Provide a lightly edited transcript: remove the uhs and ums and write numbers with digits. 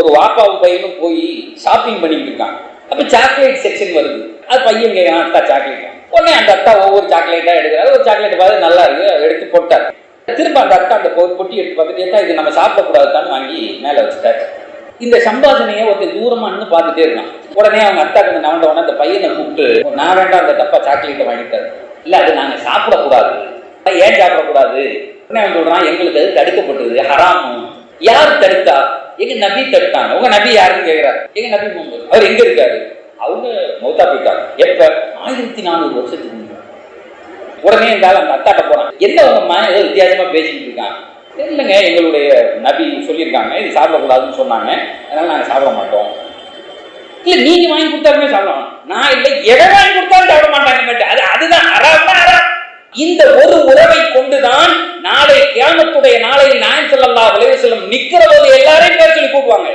ஒரு வாப்பாவும் பையனும் போய் ஷாப்பிங் பண்ணிட்டு இருக்காங்க. அப்ப சாக்லேட் செக்ஷன் வருது. அது பையன் கேட்கறான், அத்தா சாக்லேட். உடனே அந்த அத்தா ஒவ்வொரு சாக்லேட்டா எடுக்கிறாரு. ஒரு சாக்லேட் பார்த்து நல்லா இருக்கு, எடுத்து போட்டார். திரும்ப அந்த அத்தா அந்த பொட்டி எடுத்து பார்த்துட்டு, இது நம்ம சாப்பிடக்கூடாதுன்னு வாங்கி மேல வச்சுட்டாரு. இந்த சம்பாஷணையை ஒருத்தர் தூரமா நின்று பார்த்துட்டே இருக்கான். உடனே அவங்க அத்தா கொஞ்சம் நவண்ட உடனே அந்த பையனை கூப்பிட்டு, நான் வேண்டாம் அந்த தப்பா சாக்லேட்டை வாங்கிட்டாரு. இல்ல அது நாங்க சாப்பிடக்கூடாது. ஏன் சாப்பிடக்கூடாது? உடனே அவன் சொல்றான், எங்களுக்கு அது தடுக்கப்பட்டது, ஹராமு. யார் தடுத்தா? எங்க நபி தடுத்தாங்க. உங்க நபி யாருன்னு கேட்கிறாரு. எங்க நபி முகமது. அவர் எங்க இருக்காரு? அவங்க மௌத்தா போயிட்டாங்க. எப்ப? 1400 வருஷத்துக்கு முன்னாடி. உடனே இருந்தாலும் அந்த அத்தாட்ட போறான். என்ன உங்க மகன் ஏதோ வித்தியாசமா பேசிட்டு இருக்காங்க? இல்லைங்க, எங்களுடைய நபி சொல்லியிருக்காங்க இது சாப்பிடக்கூடாதுன்னு சொன்னாங்க, அதனால நாங்க சாப்பிட மாட்டோம். இல்ல நீங்க வாங்கி கொடுத்தாலுமே சாப்பிடலாம். நான் இல்லை, எதை வாங்கி கொடுத்தாலும் சாப்பிட மாட்டாங்க. அதுதான் ஹராம்னா ஹராம். இந்த ஒரு உறவை கொண்டுதான் நாளை கியாமத்துடைய நாளையில் நாயகம் ஸல்லல்லாஹு அலைஹி வஸல்லம் நிக்கிற போது எல்லாரையும் பேர் சொல்லி கூப்பிடுவாங்க.